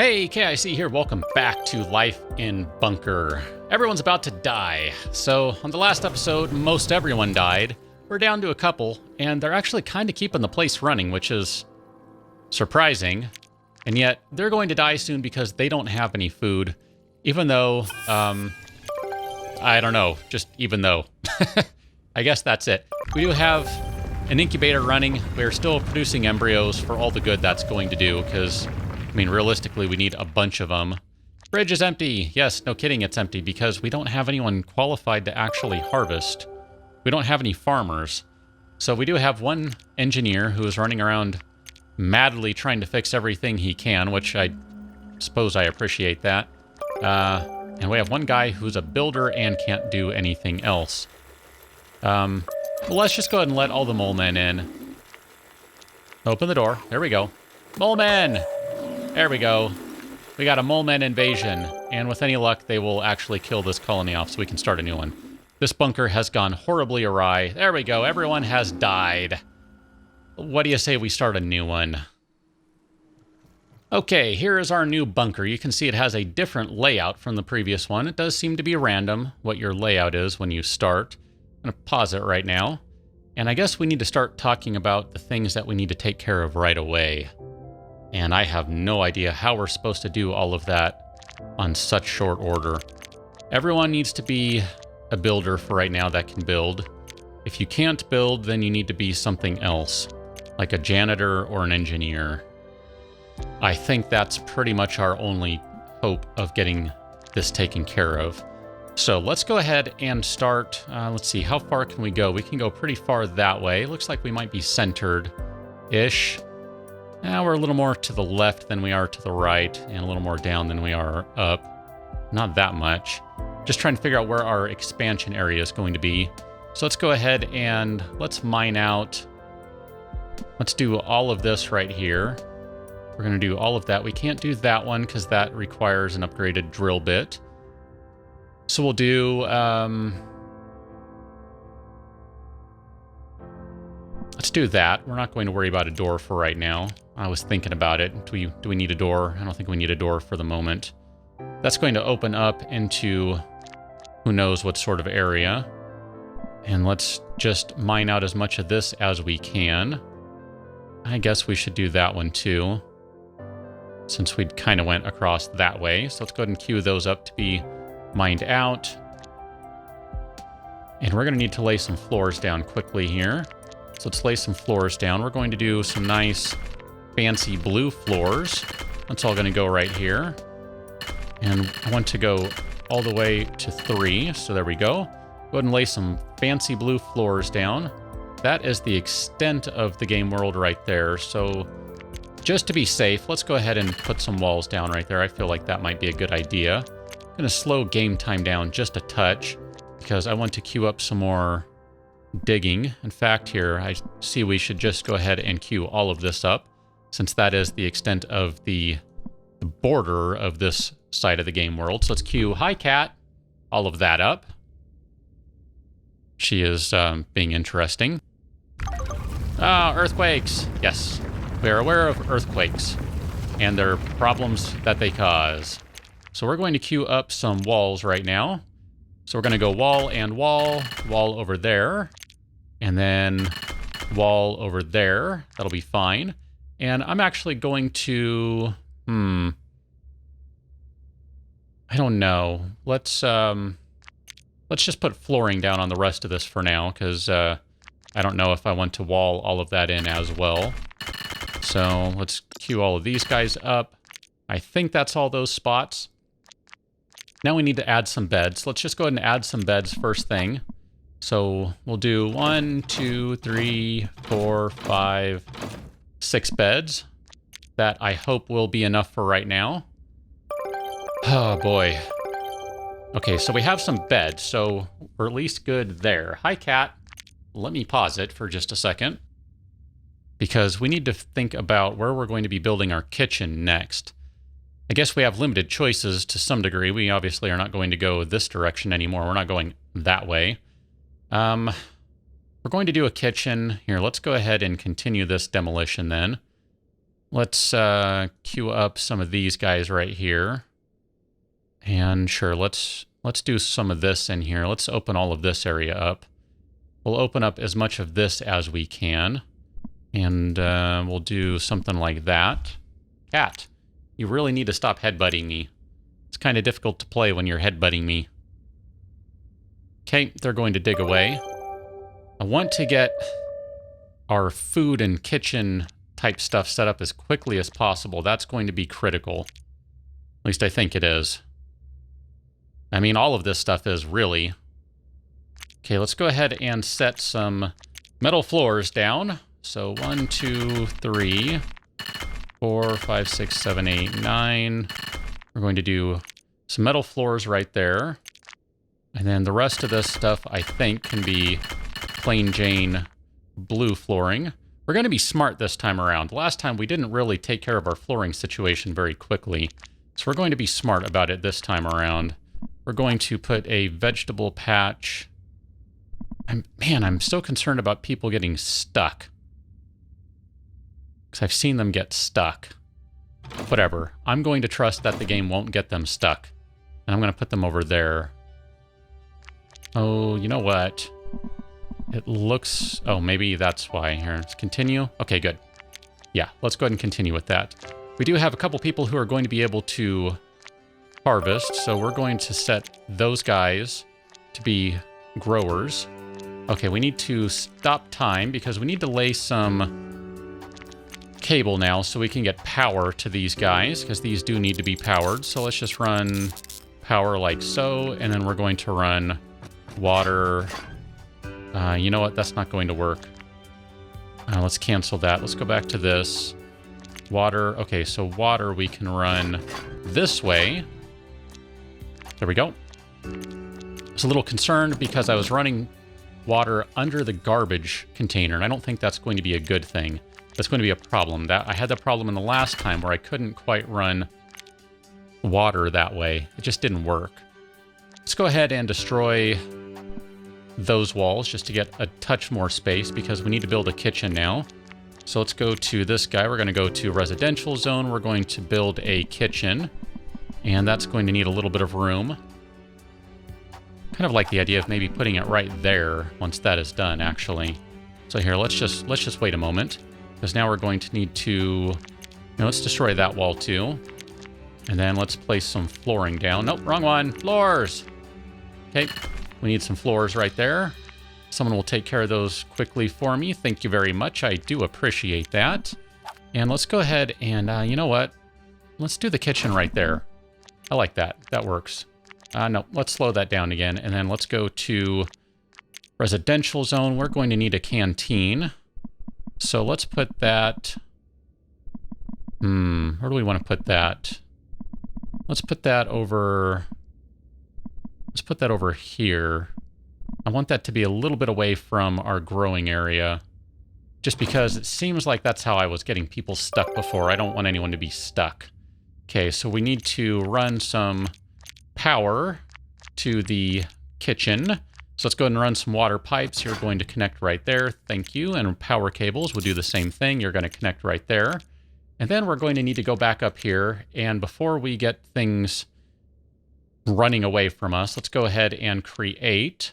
Hey, KIC here. Welcome back to Life in Bunker. Everyone's about to die. So, on the last episode, most everyone died. We're down to a couple, and they're actually kind of keeping the place running, which is surprising. And yet, they're going to die soon because they don't have any food. Even though, I don't know, just even though. I guess that's it. We do have an incubator running. We're still producing embryos for all the good that's going to do, because I mean, realistically, we need a bunch of them. Bridge is empty. Yes, no kidding, it's empty because we don't have anyone qualified to actually harvest. We don't have any farmers. So we do have one engineer who is running around madly trying to fix everything he can, which I suppose I appreciate that. And we have one guy who's a builder and can't do anything else. Well, let's just go ahead and let all the mole men in. Open the door. There we go. Mole men! There we go. We got a mole men invasion, and with any luck, they will actually kill this colony off so we can start a new one. This bunker has gone horribly awry. There we go. Everyone has died. What do you say we start a new one? Okay, here is our new bunker. You can see it has a different layout from the previous one. It does seem to be random what your layout is when you start. I'm going to pause it right now. And I guess we need to start talking about the things that we need to take care of right away. And I have no idea how we're supposed to do all of that on such short order. Everyone needs to be a builder for right now that can build. If you can't build, then you need to be something else, like a janitor or an engineer. I think that's pretty much our only hope of getting this taken care of. So let's go ahead and start. Let's see, how far can we go? We can go pretty far that way. Looks like we might be centered-ish. Now we're a little more to the left than we are to the right, and a little more down than we are up. Not that much. Just trying to figure out where our expansion area is going to be. So let's go ahead and let's mine out. Let's do all of this right here. We're going to do all of that. We can't do that one because that requires an upgraded drill bit. So we'll do... let's do that. We're not going to worry about a door for right now. I was thinking about it. Do we need a door? I don't think we need a door for the moment. That's going to open up into who knows what sort of area. And let's just mine out as much of this as we can. I guess we should do that one too, since we kind of went across that way. So let's go ahead and queue those up to be mined out. And we're going to need to lay some floors down quickly here. So let's lay some floors down. We're going to do some nice fancy blue floors. That's all going to go right here. And I want to go all the way to 3. So there we go. Go ahead and lay some fancy blue floors down. That is the extent of the game world right there. So just to be safe, let's go ahead and put some walls down right there. I feel like that might be a good idea. I'm going to slow game time down just a touch because I want to queue up some more digging. In fact, here I see we should just go ahead and queue all of this up, since that is the extent of the border of this side of the game world. So let's queue Hi Cat, all of that up. She is being interesting. Earthquakes. Yes, we are aware of earthquakes and their problems that they cause. So we're going to queue up some walls right now. So we're going to go wall and wall, wall over there, and then wall over there. That'll be fine. And I'm actually going to, I don't know. Let's just put flooring down on the rest of this for now, because I don't know if I want to wall all of that in as well. So let's queue all of these guys up. I think that's all those spots. Now we need to add some beds. Let's just go ahead and add some beds first thing. So we'll do 1, 2, 3, 4, 5, 6 beds. That I hope will be enough for right now. Oh boy. Okay, so we have some beds, so we're at least good there. Hi, Cat. Let me pause it for just a second, because we need to think about where we're going to be building our kitchen next. I guess we have limited choices to some degree. We obviously are not going to go this direction anymore. We're not going that way. We're going to do a kitchen. Here, let's go ahead and continue this demolition then. Let's queue up some of these guys right here. And sure, let's do some of this in here. Let's open all of this area up. We'll open up as much of this as we can. And we'll do something like that. Cat, you really need to stop headbutting me. It's kind of difficult to play when you're headbutting me. Okay, they're going to dig away. I want to get our food and kitchen type stuff set up as quickly as possible. That's going to be critical. At least I think it is. I mean, all of this stuff is really. Okay, let's go ahead and set some metal floors down. So 1, 2, 3, 4, 5, 6, 7, 8, 9. We're going to do some metal floors right there. And then the rest of this stuff, I think, can be plain Jane blue flooring. We're going to be smart this time around. Last time we didn't really take care of our flooring situation very quickly. So we're going to be smart about it this time around. We're going to put a vegetable patch. Man, I'm so concerned about people getting stuck. Because I've seen them get stuck. Whatever. I'm going to trust that the game won't get them stuck. And I'm going to put them over there. Oh, you know what? It looks... Oh, maybe that's why. Here, let's continue. Okay, good. Yeah, let's go ahead and continue with that. We do have a couple people who are going to be able to harvest, so we're going to set those guys to be growers. Okay, we need to stop time because we need to lay some cable now so we can get power to these guys, because these do need to be powered. So let's just run power like so, and then we're going to run water. You know what? That's not going to work. Let's cancel that. Let's go back to this. Water. Okay, so water we can run this way. There we go. I was a little concerned because I was running water under the garbage container, and I don't think that's going to be a good thing. That's going to be a problem. I had that problem in the last time where I couldn't quite run water that way. It just didn't work. Let's go ahead and destroy those walls just to get a touch more space because we need to build a kitchen now. So let's go to this guy. We're going to go to residential zone. We're going to build a kitchen, and that's going to need a little bit of room. Kind of like the idea of maybe putting it right there once that is done, actually. So here, let's just wait a moment, because now we're going to need to... let's destroy that wall too. And then let's place some flooring down. Nope, wrong one. Floors! Okay. We need some floors right there. Someone will take care of those quickly for me. Thank you very much. I do appreciate that. And let's go ahead and, you know what? Let's do the kitchen right there. I like that. That works. No, let's slow that down again. And then let's go to residential zone. We're going to need a canteen. So let's put that... where do we want to put that? Let's put that over... Let's put that over here. I want that to be a little bit away from our growing area. Just because it seems like that's how I was getting people stuck before. I don't want anyone to be stuck. Okay, so we need to run some power to the kitchen. So let's go ahead and run some water pipes. You're going to connect right there. Thank you. And power cables will do the same thing. You're going to connect right there. And then we're going to need to go back up here. And before we get things running away from us, let's go ahead and create,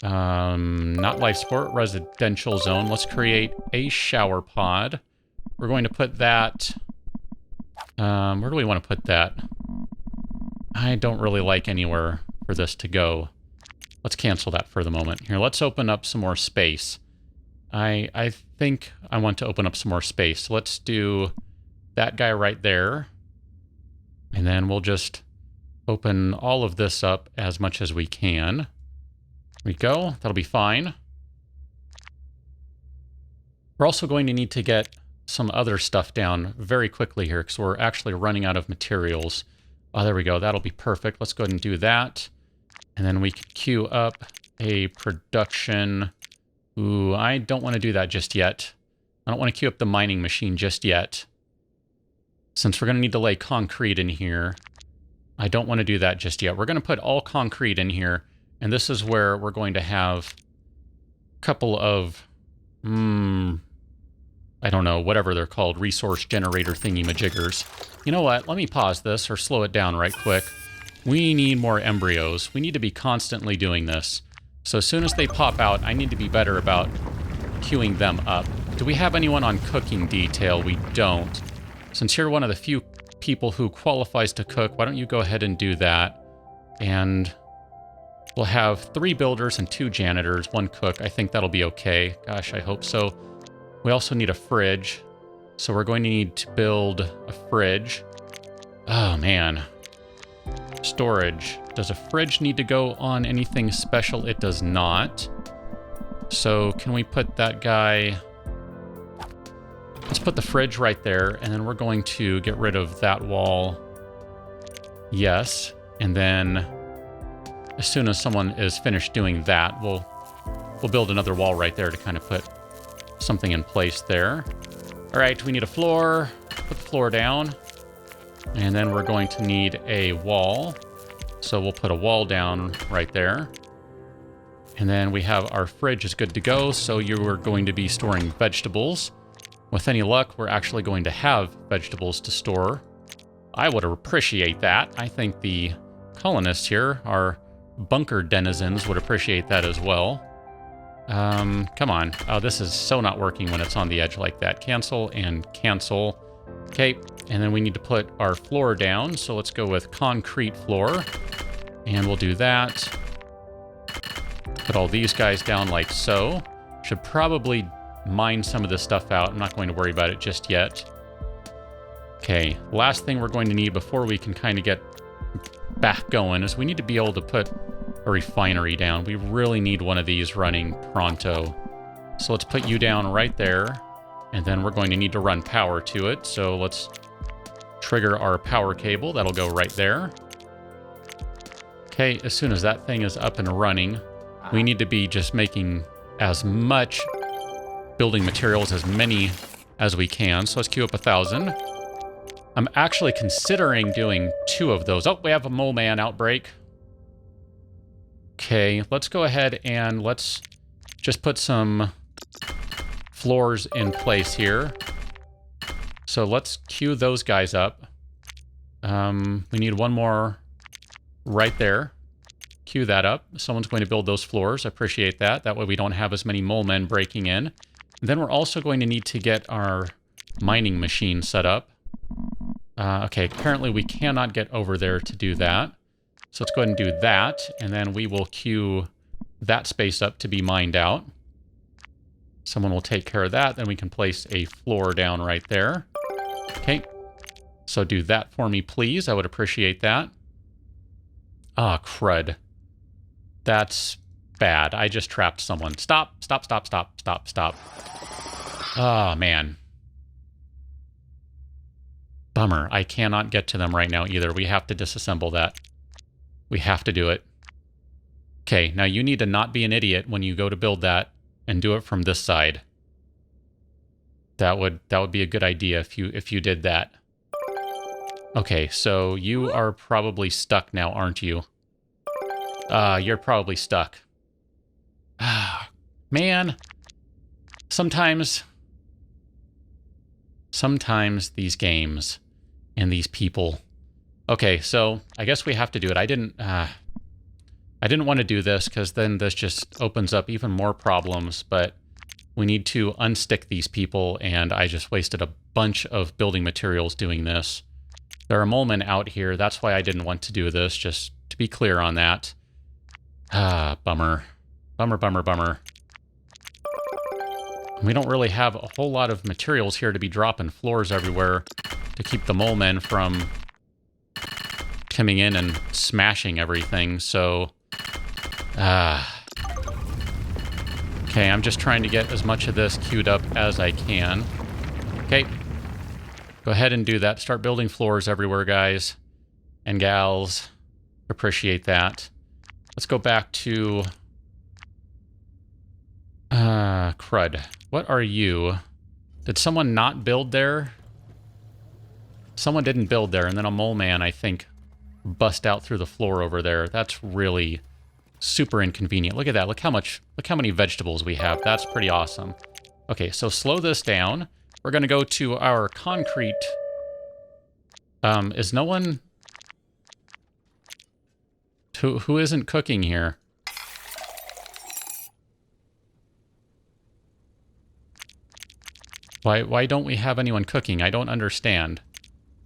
not life support, residential zone. Let's create a shower pod. We're going to put that, where do we want to put that? I don't really like anywhere for this to go. Let's cancel that for the moment. Here, let's open up some more space. I think I want to open up some more space. So let's do that guy right there. And then we'll just open all of this up as much as we can. There we go. That'll be fine. We're also going to need to get some other stuff down very quickly here because we're actually running out of materials. Oh, there we go. That'll be perfect. Let's go ahead and do that. And then we can queue up a production. Ooh, I don't want to do that just yet. I don't want to queue up the mining machine just yet. Since we're going to need to lay concrete in here, I don't want to do that just yet. We're going to put all concrete in here, and this is where we're going to have a couple of I don't know, whatever they're called, resource generator thingy-majiggers. You know what? Let me pause this or slow it down right quick. We need more embryos. We need to be constantly doing this. So as soon as they pop out, I need to be better about queuing them up. Do we have anyone on cooking detail? We don't. Since you're one of the few people who qualifies to cook, why don't you go ahead and do that? And we'll have 3 builders and 2 janitors, 1 cook. I think that'll be okay. Gosh, I hope so. We also need a fridge. So we're going to need to build a fridge. Oh, man. Storage. Does a fridge need to go on anything special? It does not. So can we put that guy... Let's put the fridge right there, and then we're going to get rid of that wall. Yes. And then as soon as someone is finished doing that, we'll build another wall right there to kind of put something in place there. All right, we need a floor. Put the floor down. And then we're going to need a wall. So we'll put a wall down right there. And then we have our fridge is good to go. So you are going to be storing vegetables. With any luck, we're actually going to have vegetables to store. I would appreciate that. I think the colonists here, our bunker denizens, would appreciate that as well. Come on. Oh, this is so not working when it's on the edge like that. Cancel and cancel. Okay, and then we need to put our floor down. So let's go with concrete floor. And we'll do that. Put all these guys down like so. Should probably mine some of this stuff out. I'm not going to worry about it just yet. Okay, last thing we're going to need before we can kind of get back going is we need to be able to put a refinery down. We really need one of these running pronto. So let's put you down right there. And then we're going to need to run power to it. So let's trigger our power cable. That'll go right there. Okay, as soon as that thing is up and running, we need to be just making as much building materials, as many as we can. So let's queue up 1,000. I'm actually considering doing 2 of those. Oh, we have a mole man outbreak. Okay, let's go ahead and let's just put some floors in place here. So let's queue those guys up. We need 1 more right there. Queue that up. Someone's going to build those floors. I appreciate that. That way we don't have as many mole men breaking in. And then we're also going to need to get our mining machine set up. Okay, apparently we cannot get over there to do that. So let's go ahead and do that, and then we will queue that space up to be mined out. Someone will take care of that, then we can place a floor down right there. Okay, so do that for me, please. I would appreciate that. Ah, crud. That's bad. I just trapped someone. Stop, stop, stop, stop, stop, stop. Oh, man. Bummer. I cannot get to them right now either. We have to disassemble that. We have to do it. Okay, now you need to not be an idiot when you go to build that and do it from this side. That would be a good idea if you did that. Okay, so you are probably stuck now, aren't you? You're probably stuck. Ah, man. Sometimes these games and these people. Okay, so I guess we have to do it. I didn't want to do this because then this just opens up even more problems, but we need to unstick these people, and I just wasted a bunch of building materials doing this. There are mole men out here. That's why I didn't want to do this, just to be clear on that. Ah, bummer. Bummer, bummer, bummer. We don't really have a whole lot of materials here to be dropping floors everywhere to keep the mole men from coming in and smashing everything, so... Okay, I'm just trying to get as much of this queued up as I can. Okay. Go ahead and do that. Start building floors everywhere, guys and gals. Appreciate that. Let's go back to... crud. What are you? Did someone not build there? Someone didn't build there, and then a mole man, I think, bust out through the floor over there. That's really super inconvenient. Look at that. Look how many vegetables we have. That's pretty awesome. Okay, so slow this down. we're going to go to our concrete. Is no one... Who isn't cooking here? Why don't we have anyone cooking? I don't understand.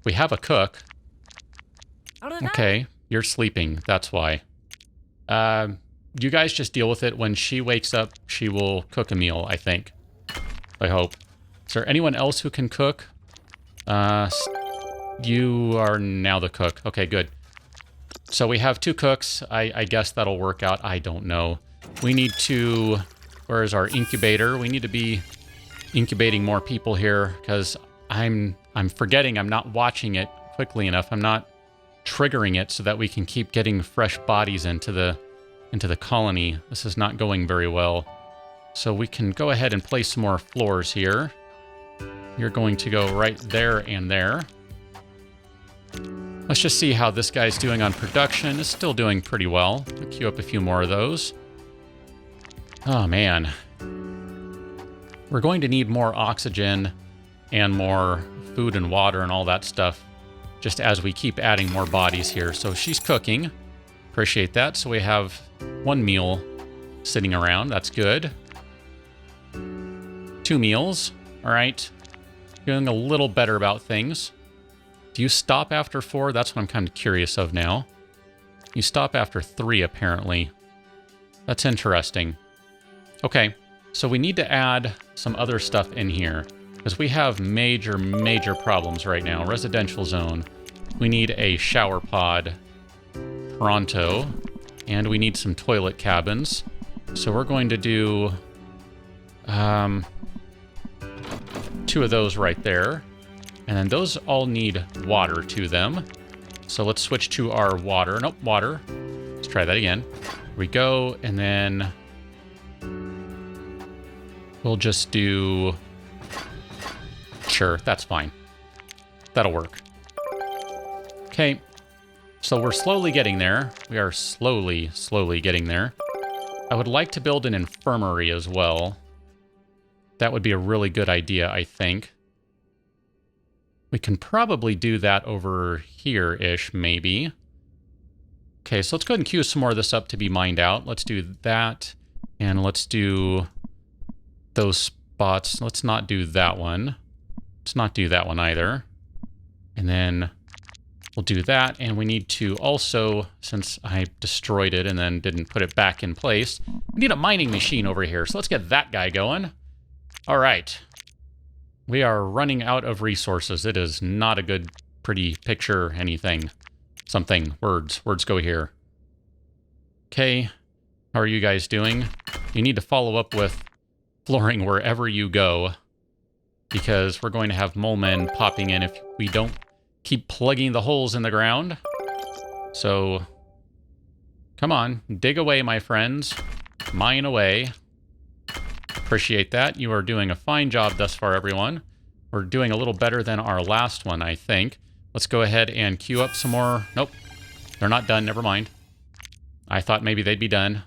We have a cook. Okay, you're sleeping. That's why. You guys just deal with it. When she wakes up, she will cook a meal, I think. I hope. Is there anyone else who can cook? You are now the cook. Okay, good. So we have 2 cooks. I guess that'll work out. I don't know. We need to... Where is our incubator? We need to be incubating more people here because I'm forgetting I'm not watching it quickly enough. I'm not triggering it so that we can keep getting fresh bodies into the colony. This is not going very well. So we can go ahead and place some more floors here. You're going to go right there and there. Let's just see how this guy's doing on production. It's still doing pretty well. I'll queue up a few more of those. Oh, man. We're going to need more oxygen and more food and water and all that stuff just as we keep adding more bodies here. So she's cooking. Appreciate that. So we have 1 meal sitting around. That's good. 2 meals. All right. Feeling a little better about things. Do you stop after 4? That's what I'm kind of curious of now. You stop after 3, apparently. That's interesting. Okay. So we need to add some other stuff in here because we have major problems right now. Residential zone. We need a shower pod pronto, and we need some toilet cabins. So we're going to do 2 of those right there. And then those all need water to them. So let's switch to our water. Nope, water. Let's try that again. Here we go, and then... we'll just do... Sure, that's fine. That'll work. Okay. So we're slowly getting there. We are slowly getting there. I would like to build an infirmary as well. That would be a really good idea, I think. We can probably do that over here-ish, maybe. Okay, so let's go ahead and queue some more of this up to be mined out. Let's do that. And let's do... those spots. Let's not do that one. Let's not do that one either. And then we'll do that. And we need to also, since I destroyed it and then didn't put it back in place, we need a mining machine over here. So let's get that guy going. All right. We are running out of resources. It is not a good, pretty picture, anything. Something. Words. Words go here. Okay. How are you guys doing? You need to follow up with flooring wherever you go, because we're going to have mole men popping in if we don't keep plugging the holes in the ground. So, come on, dig away, my friends. Mine away. Appreciate that. You are doing a fine job thus far, everyone. We're doing a little better than our last one, I think. Let's go ahead and queue up some more. Nope, they're not done. Never mind. I thought maybe they'd be done.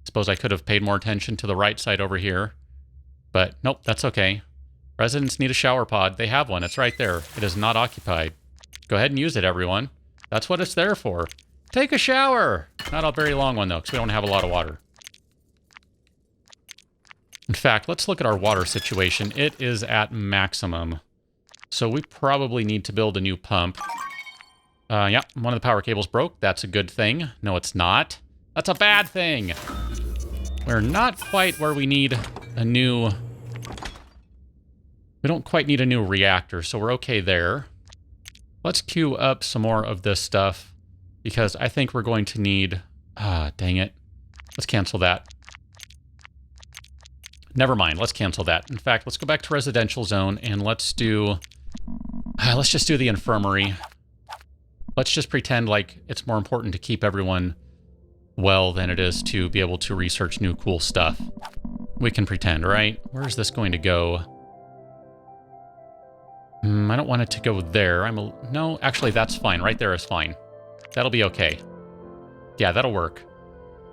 Suppose I could have paid more attention to the right side over here. But nope, that's okay. Residents need a shower pod. They have one. It's right there. It is not occupied. Go ahead and use it, everyone. That's what it's there for. Take a shower. Not a very long one, though, because we don't have a lot of water. In fact, let's look at our water situation. It is at maximum. So we probably need to build a new pump. Yeah, one of the power cables broke. That's a good thing. No, it's not. That's a bad thing. We're not quite where we need a new... We don't quite need a new reactor, so we're okay there. Let's queue up some more of this stuff, because I think we're going to need... Ah, dang it. Let's cancel that. Never mind, let's cancel that. In fact, let's go back to residential zone, and let's do... let's just do the infirmary. Let's just pretend like it's more important to keep everyone well than it is to be able to research new cool stuff. We can pretend, right? Where is this going to go? I don't want it to go there. No, actually, that's fine. Right there is fine. That'll be okay. Yeah, that'll work.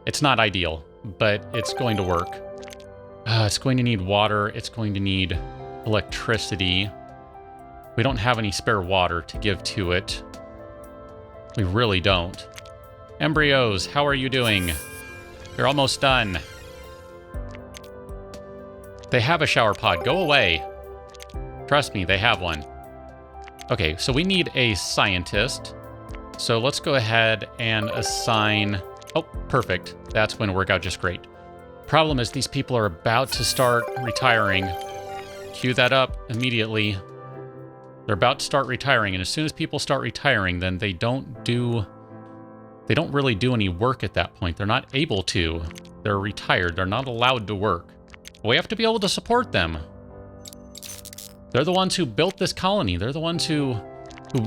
It's not ideal, but it's going to work. It's going to need water. It's going to need electricity. We don't have any spare water to give to it. We really don't. Embryos, how are you doing? You're almost done. They have a shower pod. Go away. Trust me, they have one. Okay, so we need a scientist. So let's go ahead and assign... Oh, perfect. That's going to work out just great. Problem is these people are about to start retiring. Cue that up immediately. They're about to start retiring, and as soon as people start retiring, then they don't really do any work at that point. They're not able to. They're retired. They're not allowed to work. We have to be able to support them. They're the ones who built this colony. They're the ones who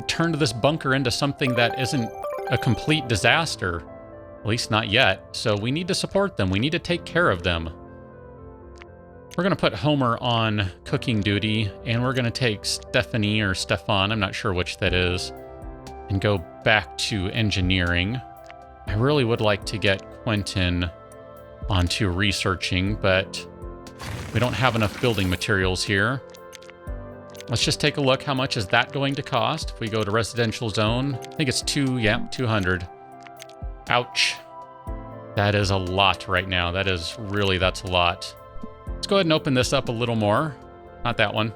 turned this bunker into something that isn't a complete disaster. At least not yet. So we need to support them. We need to take care of them. We're going to put Homer on cooking duty, and we're going to take Stephanie or Stefan, I'm not sure which that is, and go back to engineering. I really would like to get Quentin onto researching, but we don't have enough building materials here. Let's just take a look. How much is that going to cost? If we go to residential zone, I think it's 200. Ouch. That is a lot right now. That's a lot. Let's go ahead and open this up a little more. Not that one.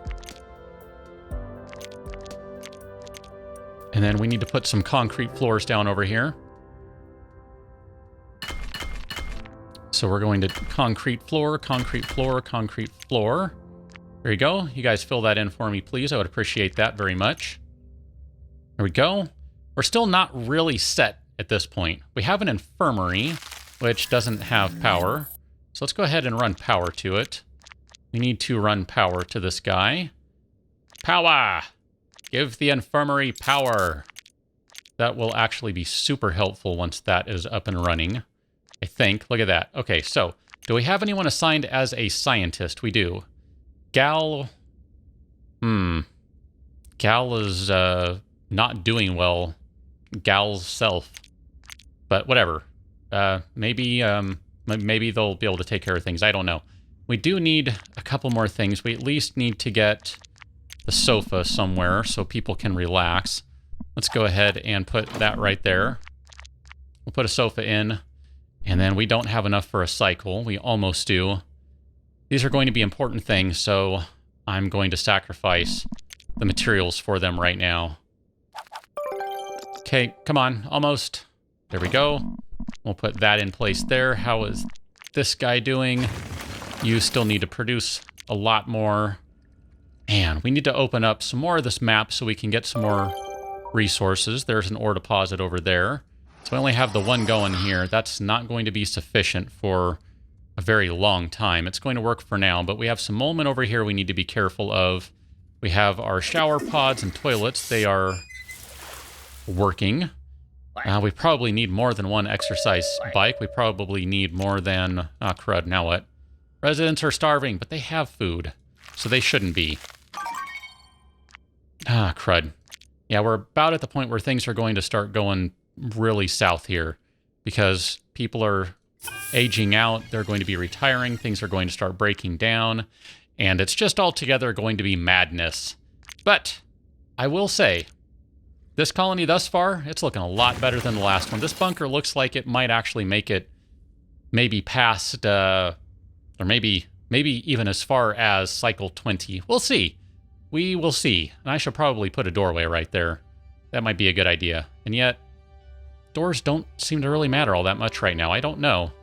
And then we need to put some concrete floors down over here. So we're going to concrete floor, concrete floor, concrete floor. There you go. You guys fill that in for me, please. I would appreciate that very much. There we go. We're still not really set at this point. We have an infirmary, which doesn't have power. So let's go ahead and run power to it. We need to run power to this guy. Power! Give the infirmary power. That will actually be super helpful once that is up and running, I think. Look at that. Okay, so do we have anyone assigned as a scientist? We do. Gal... Gal is not doing well. Gal's self. But whatever. Maybe they'll be able to take care of things. I don't know. We do need a couple more things. We at least need to get the sofa somewhere so people can relax. Let's go ahead and put that right there. We'll put a sofa in. And then we don't have enough for a cycle. We almost do. These are going to be important things, so I'm going to sacrifice the materials for them right now. Okay, come on. Almost. There we go. We'll put that in place there. How is this guy doing? You still need to produce a lot more. And we need to open up some more of this map so we can get some more resources. There's an ore deposit over there. So I only have the one going here. That's not going to be sufficient for a very long time. It's going to work for now, but we have some molten over here we need to be careful of. We have our shower pods and toilets. They are working. We probably need more than one exercise bike. We probably need more than... Ah, crud, now what? Residents are starving, but they have food, so they shouldn't be. Ah, crud. Yeah, we're about at the point where things are going to start going really south here, because people are aging out, they're going to be retiring, things are going to start breaking down, and it's just altogether going to be madness. But I will say, this colony thus far, it's looking a lot better than the last one. This bunker looks like it might actually make it maybe past, or maybe even as far as cycle 20. We'll see. We will see. And I should probably put a doorway right there. That might be a good idea. And yet, doors don't seem to really matter all that much right now. I don't know.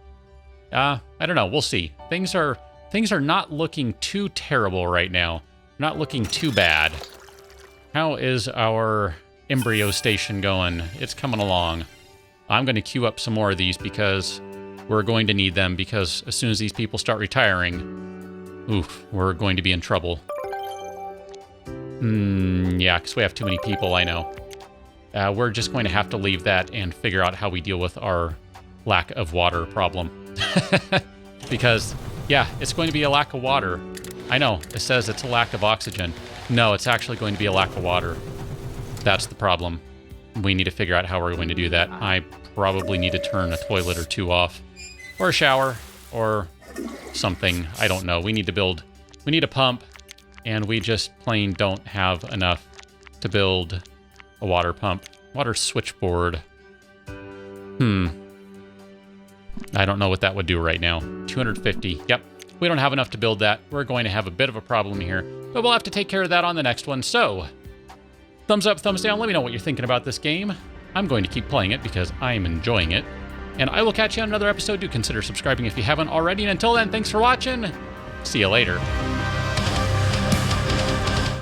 I don't know. We'll see. Things are not looking too terrible right now. Not looking too bad. How is our embryo station going? It's coming along. I'm going to queue up some more of these because we're going to need them, because as soon as these people start retiring, oof, we're going to be in trouble. Yeah, because we have too many people, I know. We're just going to have to leave that and figure out how we deal with our lack of water problem. Because, yeah, it's going to be a lack of water. I know, it says it's a lack of oxygen. No, it's actually going to be a lack of water. That's the problem. We need to figure out how we're going to do that. I probably need to turn a toilet or two off. Or a shower. Or something. I don't know. We need to build... We need a pump. and we just plain don't have enough to build a water pump. Water switchboard. I don't know what that would do right now. 250. Yep. We don't have enough to build that. We're going to have a bit of a problem here, but we'll have to take care of that on the next one. So, thumbs up, thumbs down. Let me know what you're thinking about this game. I'm going to keep playing it because I'm enjoying it. And I will catch you on another episode. Do consider subscribing if you haven't already. And until then, thanks for watching. See you later.